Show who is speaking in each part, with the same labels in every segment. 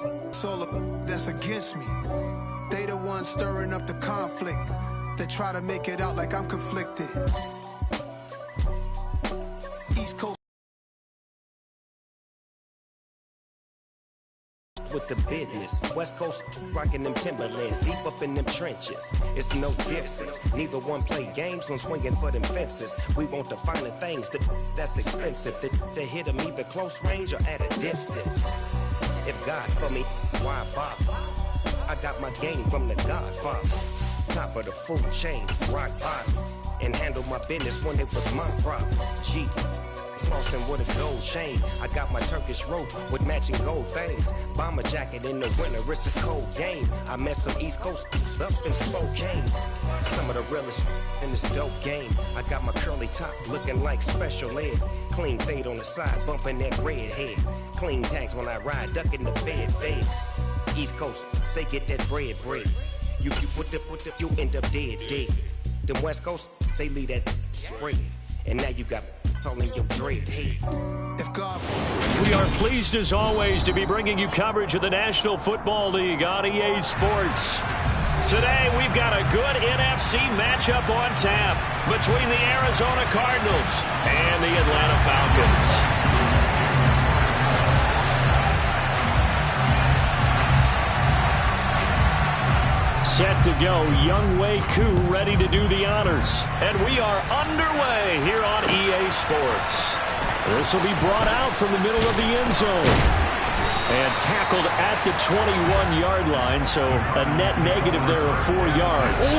Speaker 1: It's all that's against me. They the ones stirring up the conflict. They try to make it out like I'm conflicted. East Coast
Speaker 2: with the business. West Coast rocking them Timberlands, deep up in them trenches. It's no difference. Neither one play games when swinging for them fences. We want the finer things that's expensive. They hit them either close range or at a distance. If God for me, why bother? I got my game from the Godfather. Top of the food chain, rock bottom. And handle my business when it was my problem. G. Flossing with a gold chain. I got my Turkish rope with matching gold things. Bomber jacket in the winter, it's a cold game. I met some East Coast up in Spokane. Some of the realest in this dope game. I got my curly top looking like special ed. Clean fade on the side, bumping that red head. Clean tags when I ride, ducking the feds. East Coast, they get that bread. You you end up dead. Them West Coast, they leave that spray. And now you got in your dread head.
Speaker 3: We are pleased as always to be bringing you coverage of the National Football League on EA Sports. Today we've got a good NFC matchup on tap between the Arizona Cardinals and the Atlanta Falcons. Set to go, Younghoe Koo ready to do the honors. And we are underway here on EA Sports. This will be brought out from the middle of the end zone. And tackled at the 21-yard line, so a net negative there of 4 yards.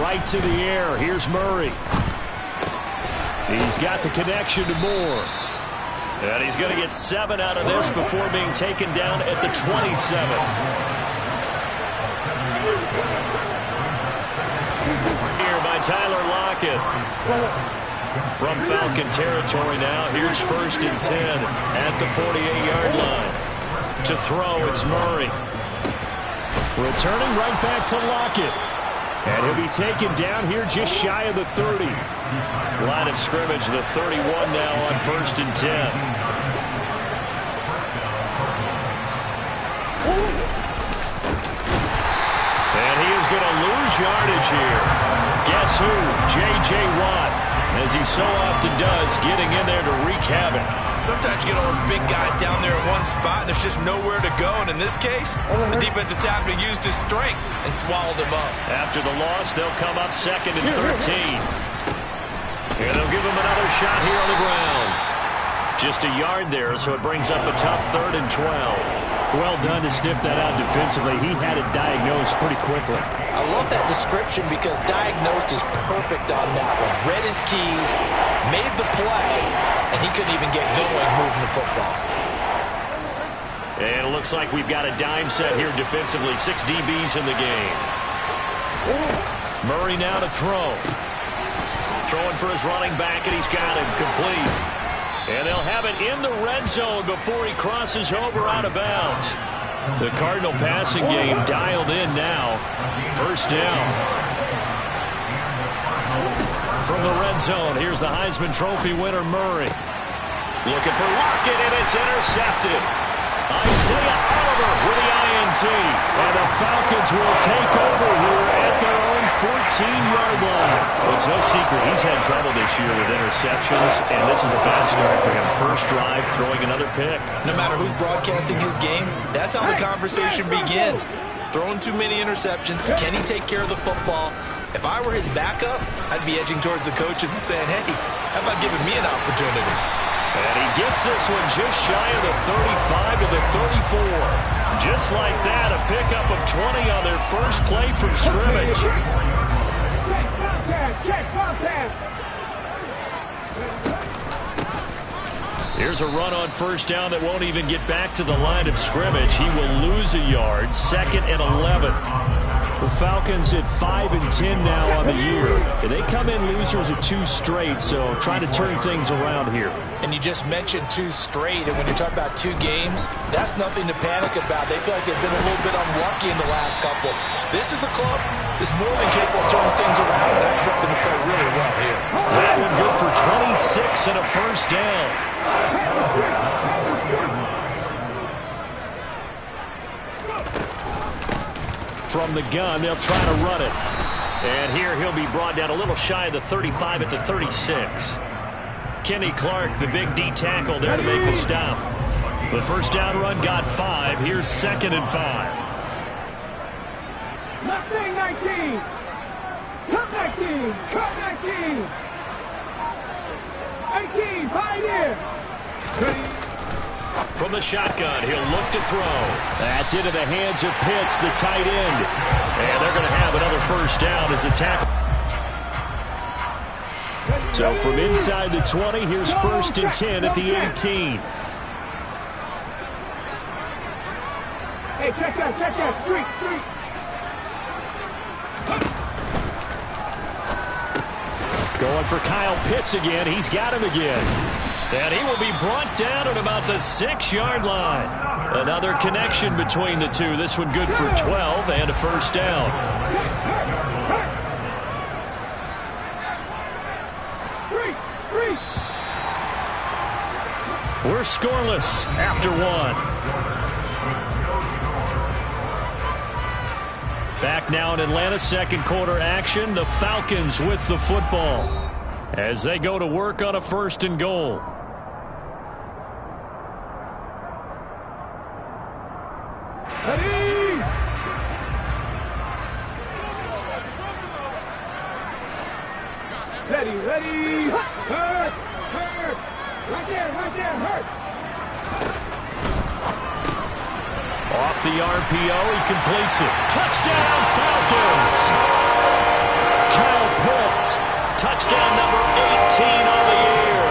Speaker 3: Right to the air, here's Murray. He's got the connection to Moore. And he's going to get 7 out of this before being taken down at the 27. Here by Tyler Lockett. From Falcon territory now, here's 1st and 10 at the 48-yard line. To throw, it's Murray. Returning right back to Lockett. And he'll be taken down here just shy of the 30. Line of scrimmage, the 31 now on 1st and 10. And he is going to lose yardage here. Guess who? J.J. Watt, as he so often does, getting in there to wreak havoc.
Speaker 4: Sometimes you get all those big guys down there in one spot, and there's just nowhere to go. And in this case, the defensive tackle used his strength and swallowed him up.
Speaker 3: After the loss, they'll come up 2nd and 13. And they'll give him another shot here on the ground. Just a yard there, so it brings up a tough 3rd and 12. Well done to sniff that out defensively. He had it diagnosed pretty quickly.
Speaker 5: I love that description because diagnosed is perfect on that one. Read his keys, made the play, and he couldn't even get going moving the football.
Speaker 3: And it looks like we've got a dime set here defensively. 6 DBs in the game. Murray now to throw. Throwing for his running back, and he's got him complete. And they'll have it in the red zone before he crosses over out of bounds. The Cardinal passing game dialed in now. 1st down. From the red zone, here's the Heisman Trophy winner, Murray. Looking for Lockett, and it's intercepted. Isaiah Oliver with the INT. And the Falcons will take over here at their own 14-yard line. Well, it's no secret he's had trouble this year with interceptions, and this is a bad start for him. First drive, throwing another pick.
Speaker 4: No matter who's broadcasting his game, that's how the conversation begins. Throwing too many interceptions. Can he take care of the football? If I were his backup, I'd be edging towards the coaches and saying, hey, how about giving me an opportunity?
Speaker 3: And he gets this one just shy of the 35 to the 34. Just like that, a pickup of 20 on their first play from scrimmage. Here's a run on 1st down that won't even get back to the line of scrimmage. He will lose a yard. 2nd and 11. The Falcons at 5 and 10 now on the year. And they come in losers at 2 straight, so trying to turn things around here.
Speaker 5: And you just mentioned 2 straight, and when you talk about 2 games, that's nothing to panic about. They feel like they've been a little bit unlucky in the last couple. This is a club that's more than capable of turning things around, and that's what they're going to play really well here.
Speaker 3: That one good for 27 6 and a first down. From the gun, they'll try to run it. And here he'll be brought down a little shy of the 35 at the 36. Kenny Clark, the big D tackle there to make the stop. The first down run got 5. Here's 2nd and 5.
Speaker 6: Left wing 19. Cut 19. Cut 19. 18. Pioneer.
Speaker 3: From the shotgun, he'll look to throw. That's into the hands of Pitts, the tight end. And they're going to have another first down as a tackle. So from inside the 20, here's 1st and 10 at the 18.
Speaker 6: Hey, check that. Street.
Speaker 3: Going for Kyle Pitts again. He's got him again. And he will be brought down at about the 6-yard line. Another connection between the two. This one good for 12 and a first down. We're scoreless after 1. Back now in Atlanta, second quarter action. The Falcons with the football as they go to work on a 1st and goal.
Speaker 6: Ready. Hurt. Right there. Hurt.
Speaker 3: Off the RPO, he completes it. Touchdown, Falcons! Kyle Pitts, touchdown number 18 on the year.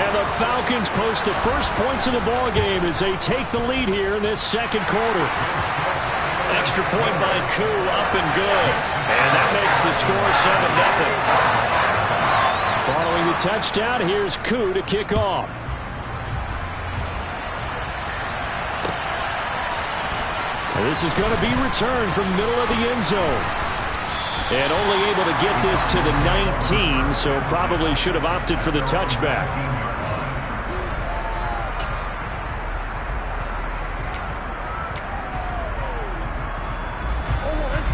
Speaker 3: And the Falcons post the first points of the ball game as they take the lead here in this second quarter. Extra point by Koo, up and good. And that makes the score 7-0. Following the touchdown, here's Koo to kick off. And this is going to be returned from the middle of the end zone. And only able to get this to the 19, so probably should have opted for the touchback.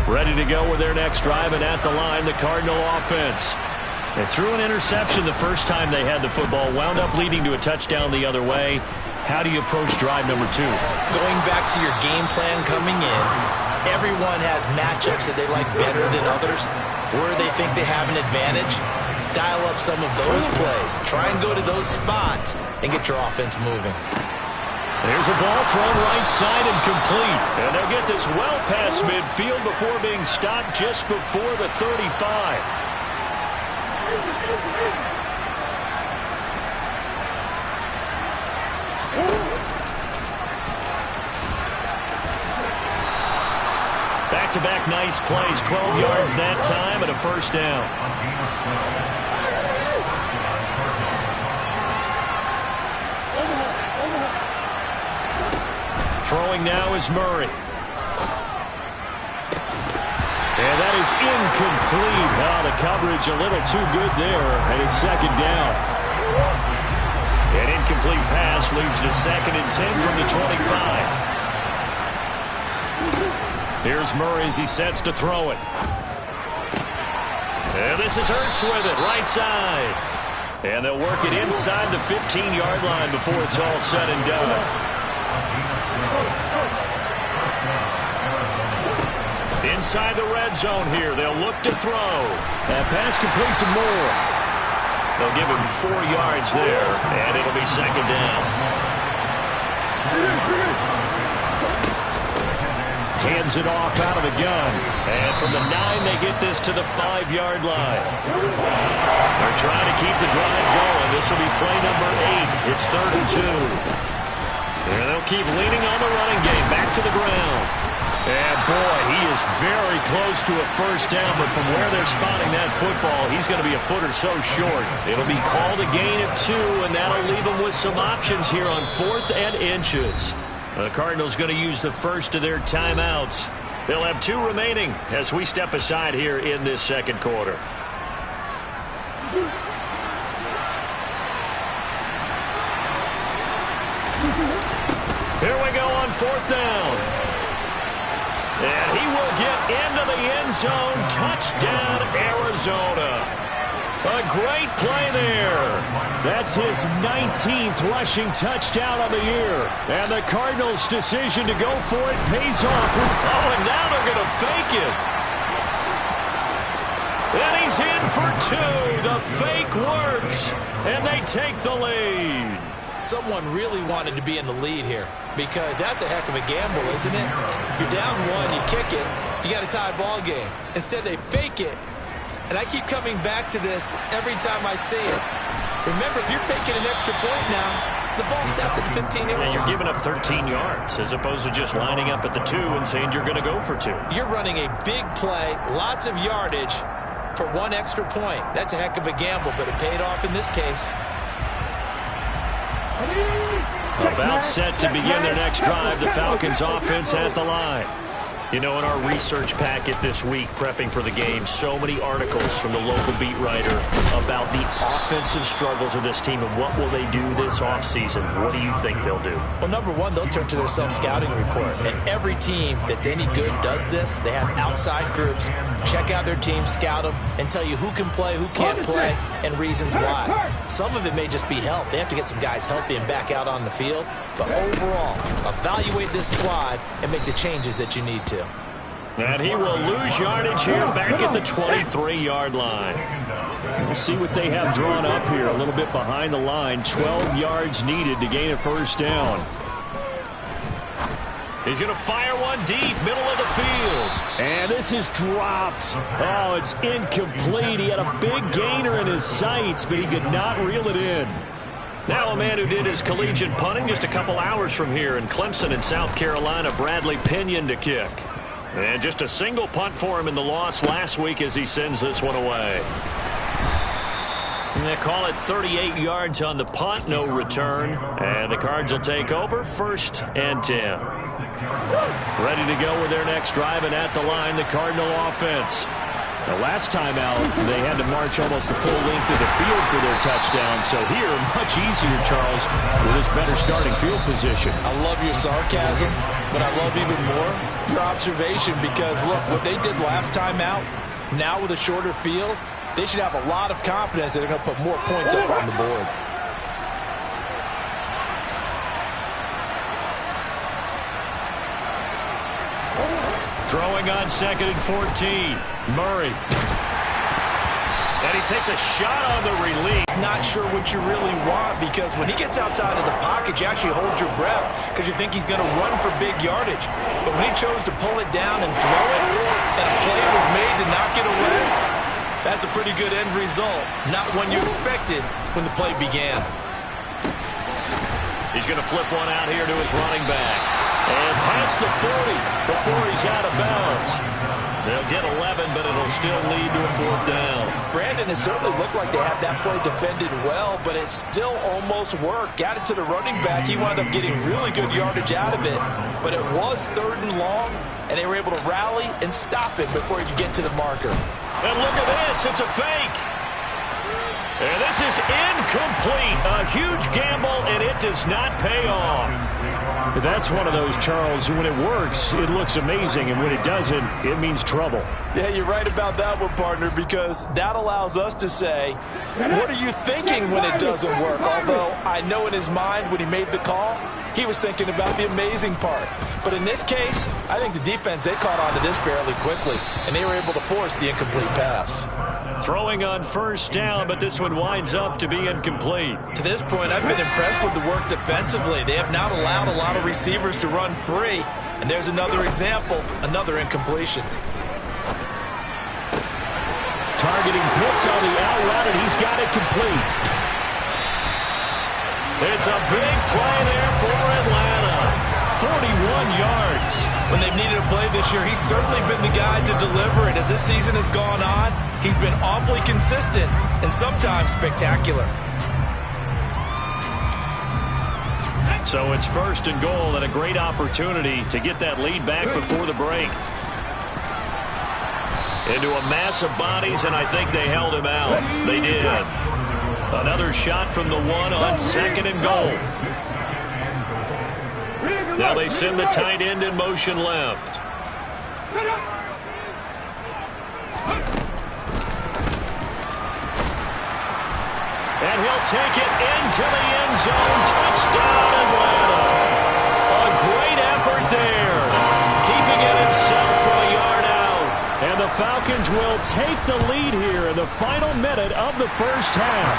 Speaker 3: Ready to go with their next drive, and at the line, the Cardinal offense. They threw an interception the first time they had the football, wound up leading to a touchdown the other way. How do you approach drive number 2?
Speaker 4: Going back to your game plan coming in, everyone has matchups that they like better than others, where they think they have an advantage. Dial up some of those plays. Try and go to those spots and get your offense moving.
Speaker 3: There's a ball thrown right side and complete. And they'll get this well past midfield before being stopped just before the 35. Back-to-back nice plays, 12 yards that time and a first down. Throwing now is Murray. And that is incomplete. Oh, the coverage a little too good there, and it's second down. An incomplete pass leads to 2nd and 10 from the 25. Here's Murray as he sets to throw it. And this is Hurts with it, right side. And they'll work it inside the 15-yard line before it's all said and done. Inside the red zone here, they'll look to throw. That pass complete to Moore. They'll give him 4 yards there, and it'll be second down. Hands it off out of the gun. And from the 9, they get this to the 5-yard line. They're trying to keep the drive going. This will be play number 8. It's 3rd and 2. And they'll keep leaning on the running game. Back to the ground. And boy, he is very close to a first down, but from where they're spotting that football, he's going to be a foot or so short. It'll be called a gain of 2, and that'll leave them with some options here on 4th and inches. The Cardinals going to use the first of their timeouts. They'll have 2 remaining as we step aside here in this second quarter. 4th down. And he will get into the end zone. Touchdown, Arizona. A great play there. That's his 19th rushing touchdown of the year. And the Cardinals' decision to go for it pays off. Oh, and now they're going to fake it. And he's in for 2. The fake works. And they take the lead.
Speaker 5: Someone really wanted to be in the lead here because that's a heck of a gamble, isn't it? You're down 1, you kick it, you got a tie ball game. Instead, they fake it. And I keep coming back to this every time I see it. Remember, if you're faking an extra point now, the ball's snapped at the 15-yard line.
Speaker 3: And you're giving up 13 yards as opposed to just lining up at the 2 and saying you're going to go for 2.
Speaker 5: You're running a big play, lots of yardage for 1 extra point. That's a heck of a gamble, but it paid off in this case.
Speaker 3: About set to begin their next drive, the Falcons offense at the line. You know, in our research packet this week, prepping for the game, so many articles from the local beat writer about the offensive struggles of this team and what will they do this offseason. What do you think they'll do?
Speaker 5: Well, number one, they'll turn to their self-scouting report. And every team that's any good does this. They have outside groups. Check out their team, scout them, and tell you who can play, who can't play, and reasons why. Some of it may just be health. They have to get some guys healthy and back out on the field. But overall, evaluate this squad and make the changes that you need to.
Speaker 3: And he will lose yardage here back at the 23-yard line. We'll see what they have drawn up here a little bit behind the line. 12 yards needed to gain a first down. He's going to fire one deep, middle of the field. And this is dropped. Oh, it's incomplete. He had a big gainer in his sights, but he could not reel it in. Now a man who did his collegiate punting just a couple hours from here in Clemson in South Carolina, Bradley Pinion to kick. And just a single punt for him in the loss last week as he sends this one away. And they call it 38 yards on the punt, no return. And the Cards will take over, 1st and 10. Ready to go with their next drive, and at the line, the Cardinal offense. The last time out, they had to march almost the full length of the field for their touchdown. So here, much easier, Charles, with this better starting field position.
Speaker 5: I love your sarcasm, but I love even more your observation because, look, what they did last time out, now with a shorter field, they should have a lot of confidence that they're going to put more points up on the board.
Speaker 3: Throwing on 2nd and 14. Murray. And he takes a shot on the release.
Speaker 5: Not sure what you really want because when he gets outside of the pocket, you actually hold your breath because you think he's going to run for big yardage. But when he chose to pull it down and throw it, and a play was made to knock it away, that's a pretty good end result. Not one you expected when the play began.
Speaker 3: He's going to flip one out here to his running back. And past the 40 before he's out of bounds. They'll get 11, but it'll still lead to a 4th down.
Speaker 5: Brandon, it certainly looked like they had that play defended well, but it still almost worked. Got it to the running back. He wound up getting really good yardage out of it. But it was 3rd and long, and they were able to rally and stop it before he could get to the marker.
Speaker 3: And look at this. It's a fake. And this is incomplete. A huge gamble, and it does not pay off.
Speaker 7: That's one of those, Charles, when it works, it looks amazing, and when it doesn't, it means trouble.
Speaker 5: Yeah, you're right about that one, partner, because that allows us to say, what are you thinking when it doesn't work? Although I know in his mind when he made the call, he was thinking about the amazing part. But in this case, I think the defense, they caught on to this fairly quickly, and they were able to force the incomplete pass.
Speaker 3: Throwing on 1st down, but this one winds up to be incomplete.
Speaker 5: To this point, I've been impressed with the work defensively. They have not allowed a lot of receivers to run free. And there's another example, another incompletion.
Speaker 7: Targeting blitz on the out route, and he's got it complete.
Speaker 3: It's a big play there for Atlanta. 41 yards.
Speaker 5: When they've needed a play this year, he's certainly been the guy to deliver it. As this season has gone on, he's been awfully consistent and sometimes spectacular.
Speaker 3: So it's 1st and goal and a great opportunity to get that lead back before the break. Into a mass of bodies, and I think they held him out. They did. Another shot from the 1 on 2nd and goal. Now they send the tight end in motion left. And he'll take it into the end zone. Touchdown, Atlanta. A great effort there. Keeping it himself from a yard out. And the Falcons will take the lead here in the final minute of the first half.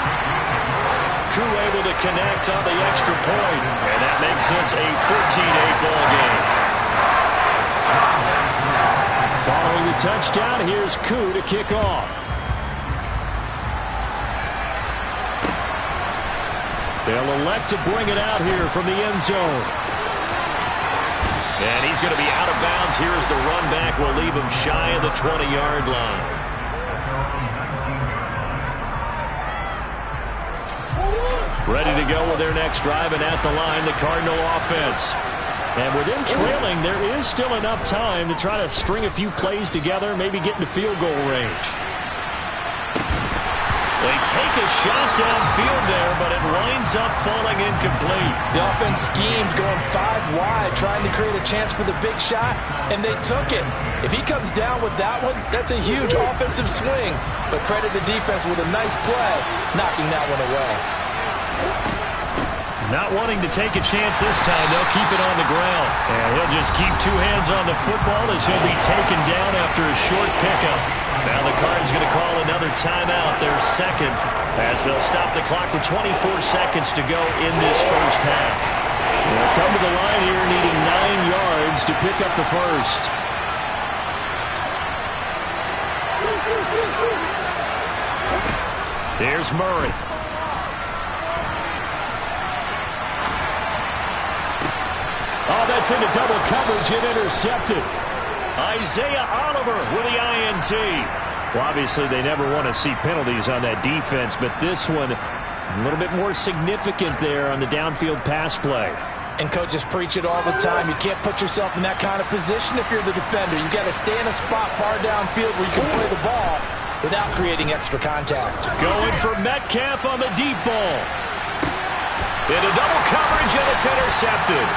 Speaker 3: Crew able to connect on the extra point. And that makes this a 14-8 ball game. Following the touchdown, here's Koo to kick off. They'll elect to bring it out here from the end zone. And he's going to be out of bounds here as the run back will leave him shy of the 20-yard line. Ready to go with their next drive, and at the line, the Cardinal offense. And with them trailing, there is still enough time to try to string a few plays together, maybe get into field goal range. They take a shot downfield there, but it winds up falling incomplete.
Speaker 5: The offense schemed going 5 wide, trying to create a chance for the big shot, and they took it. If he comes down with that one, that's a huge offensive swing. But credit the defense with a nice play, knocking that one away.
Speaker 3: Not wanting to take a chance this time, they'll keep it on the ground. And he'll just keep 2 hands on the football as he'll be taken down after a short pickup. Now the Cards going to call another timeout, their second, as they'll stop the clock with 24 seconds to go in this first half. They'll come to the line here needing 9 yards to pick up the first. Here's Murray. Oh, that's into double coverage and intercepted. Isaiah Oliver with the INT. Well, obviously, they never want to see penalties on that defense, but this one a little bit more significant there on the downfield pass play.
Speaker 5: And coaches preach it all the time. You can't put yourself in that kind of position if you're the defender. You've got to stay in a spot far downfield where you can play the ball without creating extra contact.
Speaker 3: Going for Metcalf on the deep ball. Into double coverage, and it's intercepted.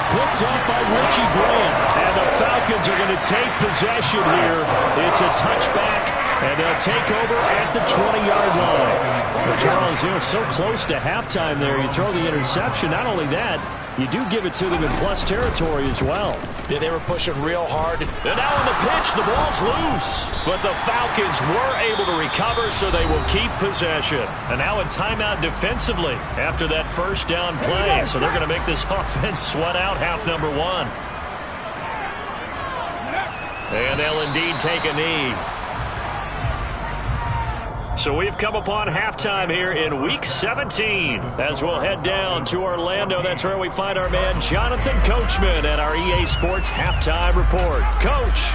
Speaker 3: Picked up by Richie Grant. And the Falcons are going to take possession here. It's a touchback, and they'll take over at the 20-yard line. But Charles, they're so close to halftime there. You throw the interception. Not only that, you do give it to them in plus territory as well.
Speaker 5: Yeah, they were pushing real hard.
Speaker 3: And now on the pitch, the ball's loose. But the Falcons were able to recover, so they will keep possession. And now a timeout defensively after that first down play. So they're going to make this offense sweat out half number 1. And they'll indeed take a knee. So we've come upon halftime here in Week 17. As we'll head down to Orlando, that's where we find our man Jonathan Coachman at our EA Sports Halftime Report. Coach.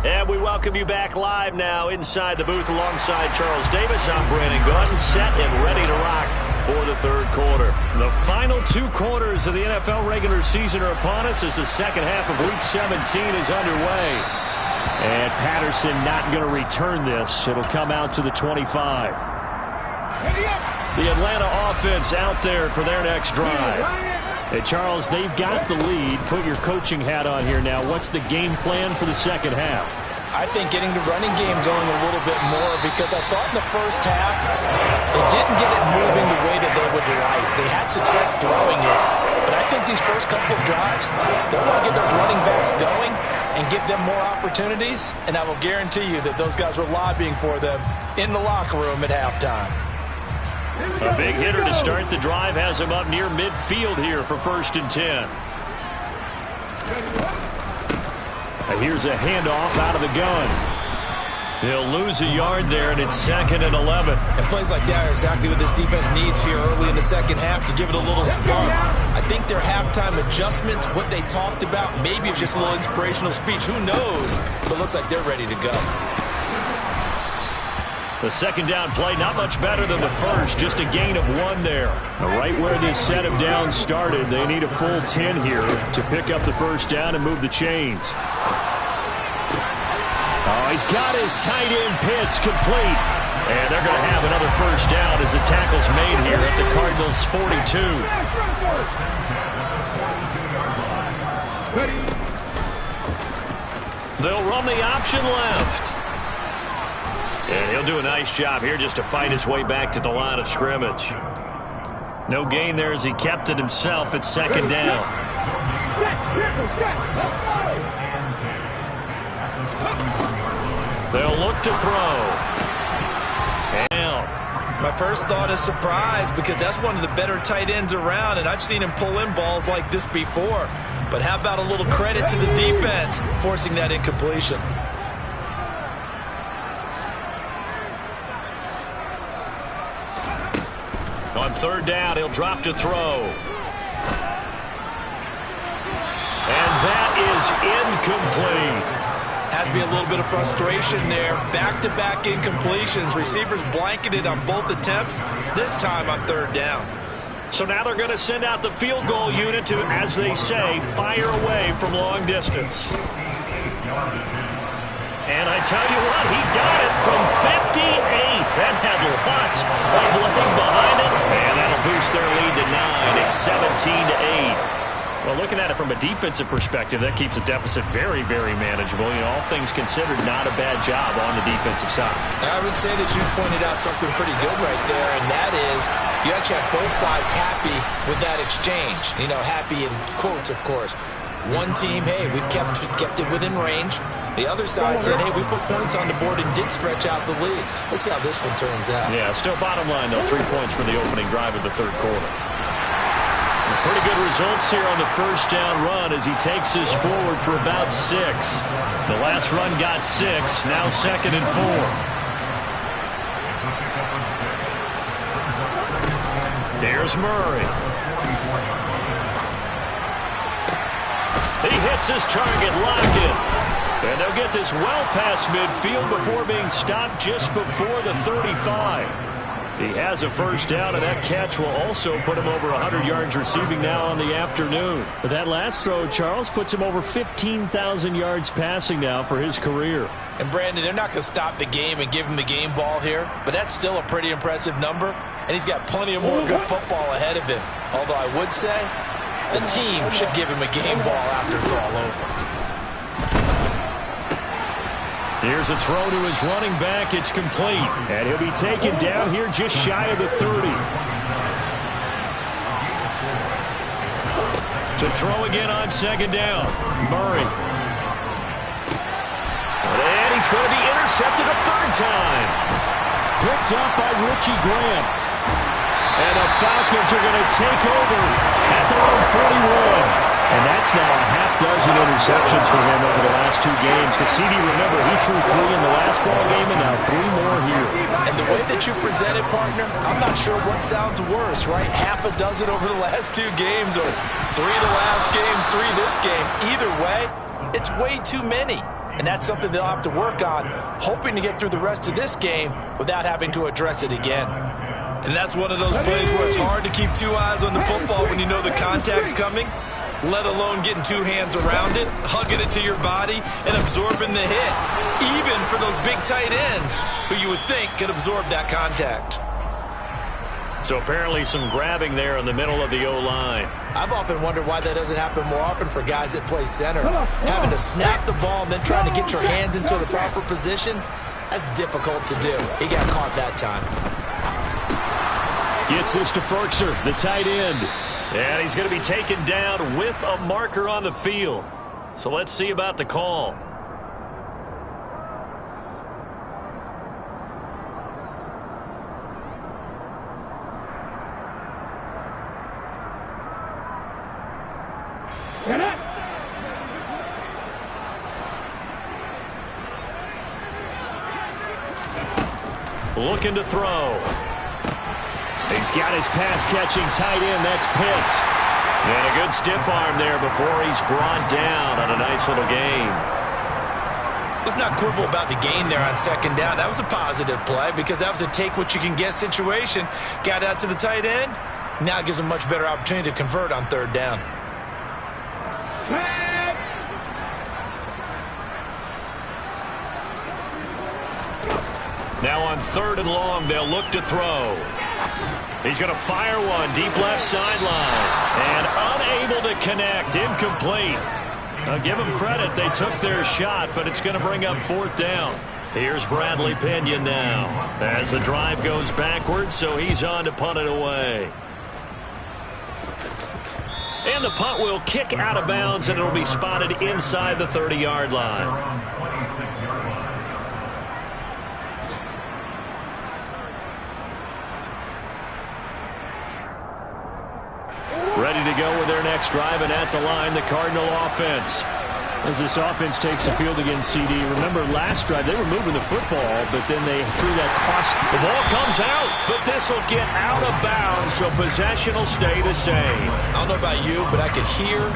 Speaker 3: And we welcome you back live now inside the booth alongside Charles Davis. I'm Brandon Gaudin, set and ready to rock for the third quarter. The final 2 quarters of the NFL regular season are upon us as the second half of Week 17 is underway. And Patterson not going to return this. It'll come out to the 25. The Atlanta offense out there for their next drive. Hey, Charles, they've got the lead. Put your coaching hat on here now. What's the game plan for the second half?
Speaker 5: I think getting the running game going a little bit more, because I thought in the first half they didn't get it moving the way that they would like. They had success throwing it, but I think these first couple of drives, they want to get those running backs going and give them more opportunities, and I will guarantee you that those guys were lobbying for them in the locker room at halftime.
Speaker 3: A big hitter to start the drive has him up near midfield here for 1st and 10. Here's a handoff out of the gun. He'll lose a yard there, and it's 2nd and 11.
Speaker 5: And plays like that are exactly what this defense needs here early in the second half to give it a little spark. I think their halftime adjustments, what they talked about, maybe it was just a little inspirational speech. Who knows? But it looks like they're ready to go.
Speaker 3: The second down play, not much better than the first, just a gain of 1 there. Right where this set of downs started, they need a full 10 here to pick up the first down and move the chains. Oh, he's got his tight end pitch complete. And they're going to have another first down as the tackle's made here at the Cardinals' 42. They'll run the option left. And he'll do a nice job here just to fight his way back to the line of scrimmage. No gain there as he kept it himself at second down. They'll look to throw.
Speaker 4: My first thought is surprise because that's one of the better tight ends around, and I've seen him pull in balls like this before. But how about a little credit to the defense forcing that incompletion?
Speaker 3: On third down, he'll drop to throw. And that is incomplete.
Speaker 4: Has to be a little bit of frustration there. Back-to-back incompletions. Receivers blanketed on both attempts, this time on third down.
Speaker 3: So now they're going to send out the field goal unit to, as they say, fire away from long distance. And I tell you what, he got it from 58. That had lots of leg behind it. And that'll boost their lead to 9. It's 17-8. Well, looking at it from a defensive perspective, that keeps the deficit very, very manageable. You know, all things considered, not a bad job on the defensive side.
Speaker 4: I would say that you pointed out something pretty good right there, and that is you actually have both sides happy with that exchange. You know, happy in quotes, of course. One team, hey, we've kept it within range. The other side said, hey, we put points on the board and did stretch out the lead. Let's see how this one turns out.
Speaker 3: Yeah, still bottom line, though, 3 points for the opening drive of the third quarter. Pretty good results here on the first down run as he takes this forward for about 6. The last run got 6, now 2nd and 4. There's Murray. He hits his target, Lockett. And they'll get this well past midfield before being stopped just before the 35. He has a first down, and that catch will also put him over 100 yards receiving now on the afternoon. But that last throw, Charles, puts him over 15,000 yards passing now for his career.
Speaker 4: And, Brandon, they're not going to stop the game and give him the game ball here, but that's still a pretty impressive number, and he's got plenty of more good football ahead of him. Although I would say the team should give him a game ball after it's all over.
Speaker 3: Here's a throw to his running back. It's complete. And he'll be taken down here just shy of the 30. To throw again on second down. Murray. And he's going to be intercepted a third time. Picked up by Richie Grant. And the Falcons are going to take over at their own 41. And that's now a half-dozen interceptions for him over the last 2 games. Because CD, remember, he threw 3 in the last ball game and now 3 more here.
Speaker 4: And the way that you present it, partner, I'm not sure what sounds worse, right? Half a dozen over the last 2 games or 3 the last game, 3 this game. Either way, it's way too many. And that's something they'll have to work on, hoping to get through the rest of this game without having to address it again. And that's one of those plays where it's hard to keep 2 eyes on the football when you know the contact's coming, let alone getting 2 hands around it, hugging it to your body, and absorbing the hit, even for those big tight ends who you would think could absorb that contact.
Speaker 3: So apparently some grabbing there in the middle of the O-line.
Speaker 4: I've often wondered why that doesn't happen more often for guys that play center. Having to snap the ball and then trying to get your hands into the proper position, that's difficult to do. He got caught that time.
Speaker 3: Gets this to Ferkser, the tight end. And he's going to be taken down with a marker on the field. So let's see about the call. Looking to throw. He's got his pass-catching tight end. That's Pitts. And a good stiff arm there before he's brought down on a nice little gain.
Speaker 4: Let's not quibble about the gain there on second down. That was a positive play because that was a take-what-you-can-get situation. Got out to the tight end. Now it gives him a much better opportunity to convert on third down.
Speaker 3: Now on 3rd and long, they'll look to throw. He's going to fire one deep left sideline. And unable to connect. Incomplete. I'll give them credit. They took their shot, but it's going to bring up 4th down. Here's Bradley Pinion now as the drive goes backwards, so he's on to punt it away. And the punt will kick out of bounds, and it'll be spotted inside the 30-yard line. Ready to go with their next drive, and at the line, the Cardinal offense.
Speaker 7: As this offense takes the field against CD, remember last drive they were moving the football, but then they threw that cross.
Speaker 3: The ball comes out, but this will get out of bounds, so possession will stay the same.
Speaker 5: I don't know about you, but I could hear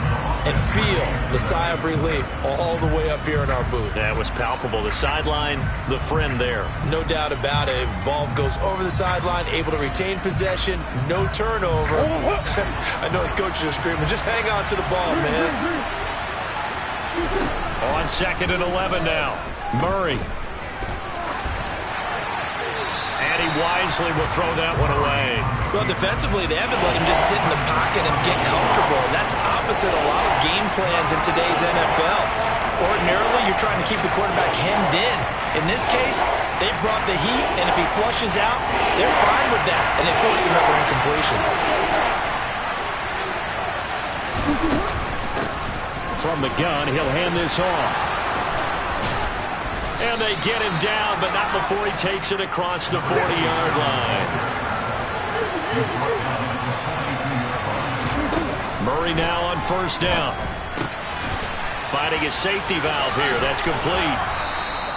Speaker 5: and feel the sigh of relief all the way up here in our booth.
Speaker 3: That was palpable. The sideline, the friend there.
Speaker 5: No doubt about it. Ball goes over the sideline, able to retain possession, no turnover. I know his coaches are screaming, just hang on to the ball, man.
Speaker 3: On 2nd and 11 now. Murray. And he wisely will throw that one away.
Speaker 5: Well, defensively, they haven't let him just sit in the pocket and get comfortable. That's opposite a lot of game plans in today's NFL. Ordinarily, you're trying to keep the quarterback hemmed in. In this case, they brought the heat, and if he flushes out, they're fine with that, and they force another incompletion.
Speaker 7: From the gun, he'll hand this off.
Speaker 3: And they get him down, but not before he takes it across the 40-yard line. Murray now on 1st down. Finding his safety valve here. That's complete.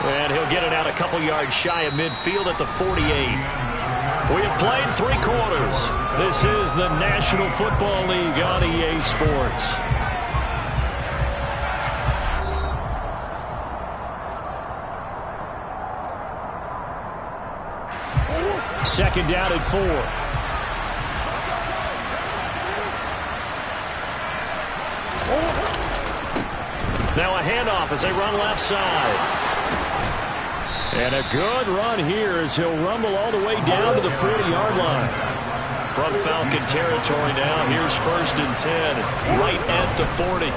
Speaker 3: And he'll get it out a couple yards shy of midfield at the 48. We have played 3 quarters. This is the National Football League on EA Sports.
Speaker 7: Second down at 4.
Speaker 3: Now a handoff as they run left side.
Speaker 7: And a good run here as he'll rumble all the way down to the 40-yard line.
Speaker 3: From Falcon territory now, here's 1st and 10, right at the 40.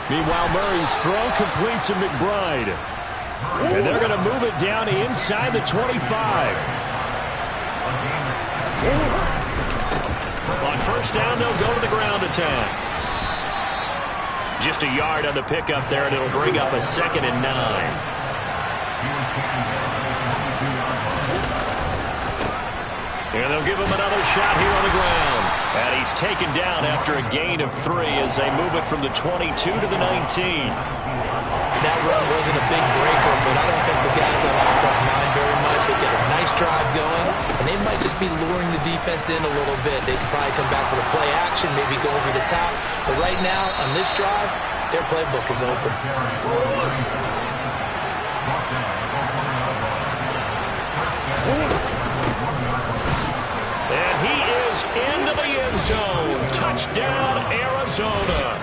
Speaker 7: Meanwhile, Murray's throw complete to McBride. And they're going to move it down inside the 25.
Speaker 3: On 1st down, they'll go to the ground attack. Just a yard on the pickup there, and it'll bring up a 2nd and 9. And they'll give him another shot here on the ground. And he's taken down after a gain of 3 as they move it from the 22 to the 19.
Speaker 5: That run wasn't a big breaker, but I don't think the guys on offense mind very much. They've got a nice drive going, and they might just be luring the defense in a little bit. They could probably come back with a play action, maybe go over the top. But right now, on this drive, their playbook is open.
Speaker 3: And he is into the end zone. Touchdown, Arizona.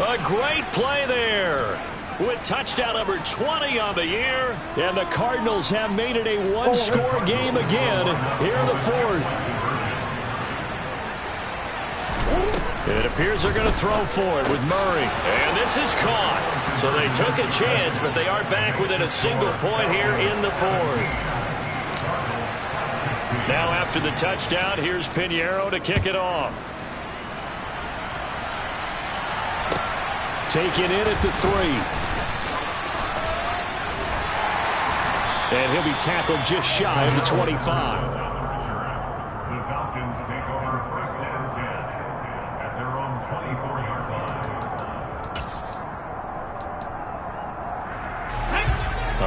Speaker 3: A great play there. With touchdown number 20 on the year.
Speaker 7: And the Cardinals have made it a one-score game again here in the 4th.
Speaker 3: It appears they're going to throw for it with Murray. And this is caught. So they took a chance, but they are back within a single point here in the 4th. Now after the touchdown, here's Pinheiro to kick it off.
Speaker 7: Taken in at the 3. And he'll be tackled just shy of the 25.
Speaker 8: The Falcons take over 1st and 10 at their own 24-yard line.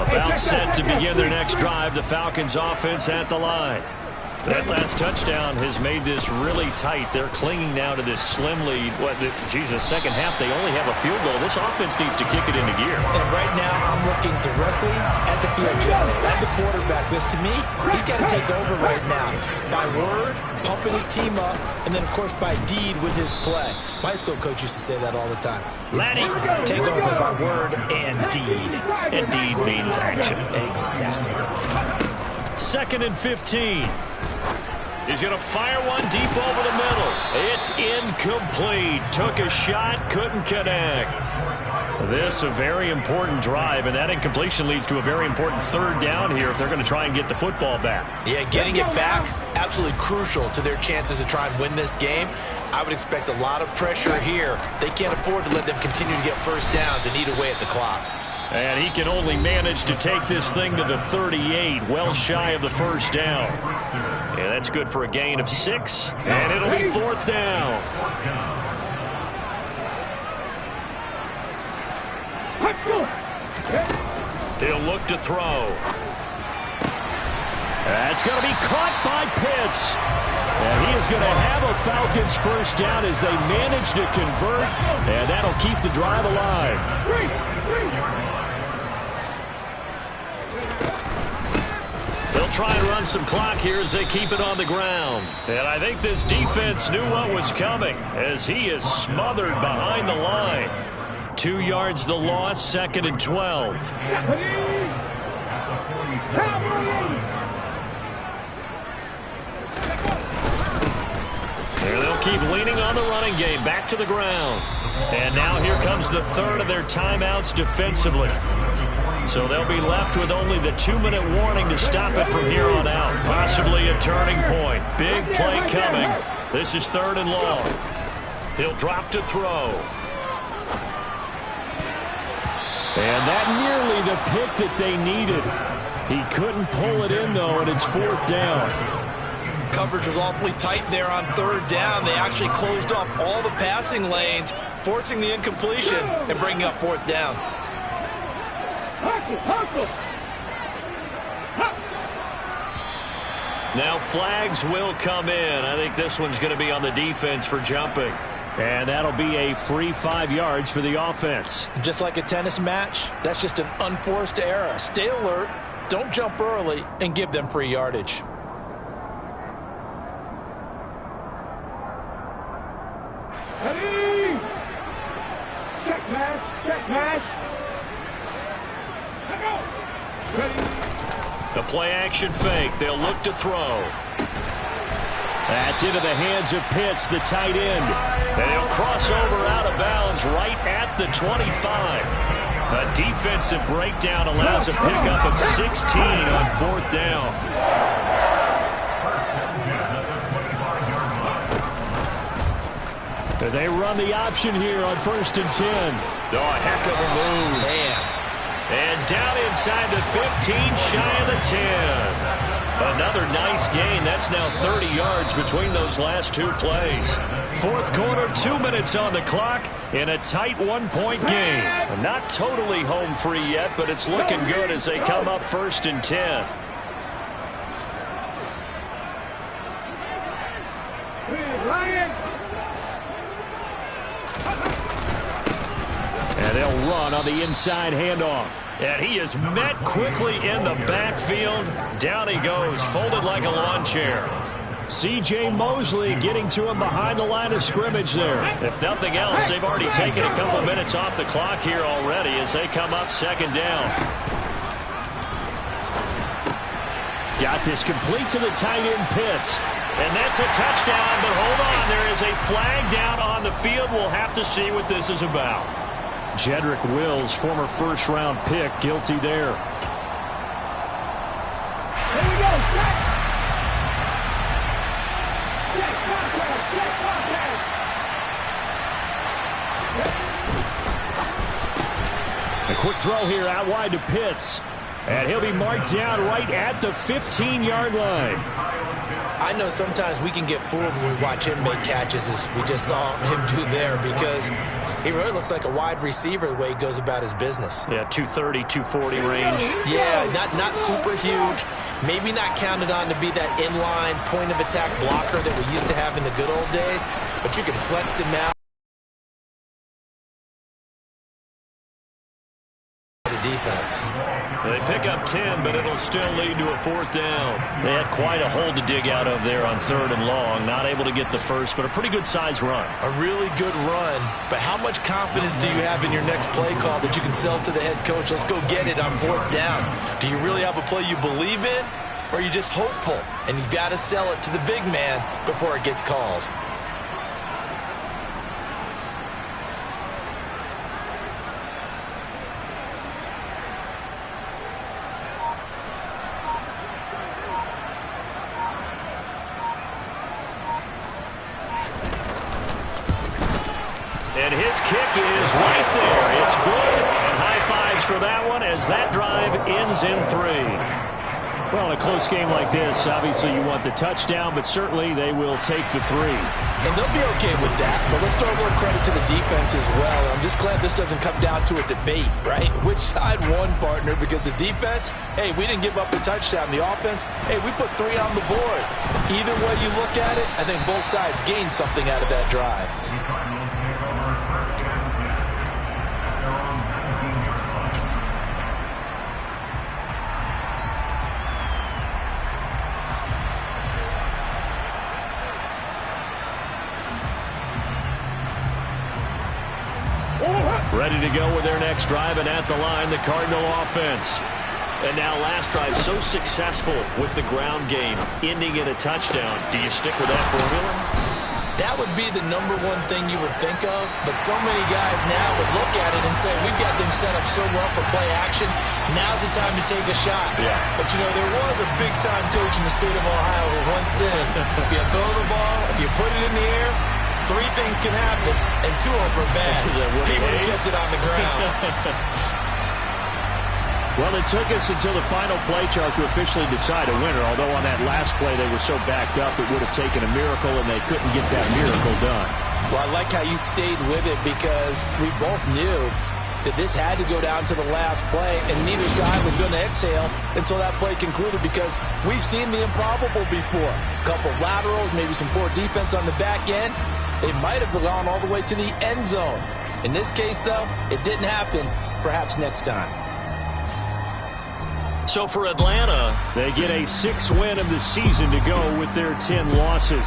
Speaker 3: About set to begin their next drive. The Falcons offense at the line. That last touchdown has made this really tight. They're clinging now to this slim lead. Second half, they only have a field goal. This offense needs to kick it into gear.
Speaker 5: And right now, I'm looking directly at the field general, at the quarterback. Because to me, he's got to take over right now. By word, pumping his team up, and then, of course, by deed with his play. My high school coach used to say that all the time. Laddie, take over by word and deed.
Speaker 3: And deed means action.
Speaker 5: Exactly.
Speaker 3: 2nd and 15. He's going to fire one deep over the middle. It's incomplete. Took a shot, couldn't connect. This a very important drive, and that incompletion leads to a very important 3rd down here if they're going to try and get the football back.
Speaker 5: Yeah, getting it back, absolutely crucial to their chances to try and win this game. I would expect a lot of pressure here. They can't afford to let them continue to get first downs and eat away at the clock.
Speaker 3: And he can only manage to take this thing to the 38, well shy of the first down. Yeah, that's good for a gain of 6, and it'll be 4th down. He'll look to throw. That's going to be caught by Pitts. And he is going to have a Falcons first down as they manage to convert, and that'll keep the drive alive. They'll try and run some clock here as they keep it on the ground. And I think this defense knew what was coming as he is smothered behind the line. 2 yards the loss, 2nd and 12. There they'll keep leaning on the running game, back to the ground. And now here comes the 3rd of their timeouts defensively. So they'll be left with only the 2-minute warning to stop it from here on out. Possibly a turning point. Big play coming. This is 3rd and long. He'll drop to throw.
Speaker 7: And that nearly the pick that they needed. He couldn't pull it in, though, and it's 4th down.
Speaker 5: Coverage was awfully tight there on 3rd down. They actually closed off all the passing lanes, forcing the incompletion and bringing up 4th down.
Speaker 3: Now flags will come in. I think this one's going to be on the defense for jumping. And that'll be a free 5 yards for the offense.
Speaker 5: Just like a tennis match, that's just an unforced error. Stay alert, don't jump early, and give them free yardage.
Speaker 6: Ready? Check pass, check pass. Ready?
Speaker 3: The play action fake. They'll look to throw.
Speaker 7: That's into the hands of Pitts, the tight end.
Speaker 3: And he'll cross over out of bounds right at the 25. A defensive breakdown allows a pickup of 16 on 4th down.
Speaker 7: And they run the option here on 1st and 10.
Speaker 3: Oh, a heck of a move.
Speaker 5: Man.
Speaker 3: And down inside the 15, shy of the 10. Another nice gain. That's now 30 yards between those last 2 plays. 4th quarter, 2 minutes on the clock in a tight 1-point game. Not totally home free yet, but it's looking good as they come up 1st and 10.
Speaker 7: And they'll run on the inside handoff.
Speaker 3: And he is met quickly in the backfield. Down he goes, folded like a lawn chair.
Speaker 7: C.J. Mosley getting to him behind the line of scrimmage there.
Speaker 3: If nothing else, they've already taken a couple minutes off the clock here already as they come up 2nd down.
Speaker 7: Got this complete to the tight end Pitts.
Speaker 3: And that's a touchdown, but hold on. There is a flag down on the field. We'll have to see what this is about.
Speaker 7: Jedrick Wills, former 1st-round pick, guilty there.
Speaker 6: Here we go. Check contact. Check contact.
Speaker 7: A quick throw here out wide to Pitts. And he'll be marked down right at the 15-yard line.
Speaker 5: I know sometimes we can get fooled when we watch him make catches, as we just saw him do there, because he really looks like a wide receiver the way he goes about his business.
Speaker 3: Yeah, 230, 240 range.
Speaker 5: Yeah, not super huge. Maybe not counted on to be that inline point-of-attack blocker that we used to have in the good old days, but you can flex him out. Defense.
Speaker 3: They pick up 10, but it'll still lead to a 4th down. They had quite a hole to dig out of there on 3rd and long. Not able to get the first, but a pretty good size run.
Speaker 5: A really good run, but how much confidence do you have in your next play call that you can sell to the head coach? Let's go get it on 4th down. Do you really have a play you believe in, or are you just hopeful? And you got to sell it to the big man before it gets called.
Speaker 3: And his kick is right there. It's good. And high fives for that one as that drive ends in 3. Well, in a close game like this, obviously you want the touchdown, but certainly they will take the 3.
Speaker 5: And they'll be okay with that, but let's throw a little credit to the defense as well. I'm just glad this doesn't come down to a debate, right? Which side won, partner? Because the defense, hey, we didn't give up a touchdown. The offense, hey, we put 3 on the board. Either way you look at it, I think both sides gained something out of that drive.
Speaker 3: Ready to go with their next drive, and at the line, the Cardinal offense. And now last drive so successful with the ground game, ending in a touchdown. Do you stick with that formula?
Speaker 5: That would be the number one thing you would think of, but so many guys now would look at it and say, we've got them set up so well for play action, now's the time to take a shot.
Speaker 3: Yeah.
Speaker 5: But, you know, there was a big-time coach in the state of Ohio who once said, if you throw the ball, if you put it in the air, 3 things can happen, and 2 of them are bad. He would have kept it on the ground.
Speaker 7: Well, it took us until the final play, Charles, to officially decide a winner, although on that last play they were so backed up it would have taken a miracle, and they couldn't get that miracle done.
Speaker 5: Well, I like how you stayed with it, because we both knew that this had to go down to the last play, and neither side was going to exhale until that play concluded, because we've seen the improbable before. A couple laterals, maybe some poor defense on the back end. They might have gone all the way to the end zone. In this case, though, it didn't happen. Perhaps next time.
Speaker 3: So for Atlanta,
Speaker 7: they get a 6th win of the season to go with their 10 losses.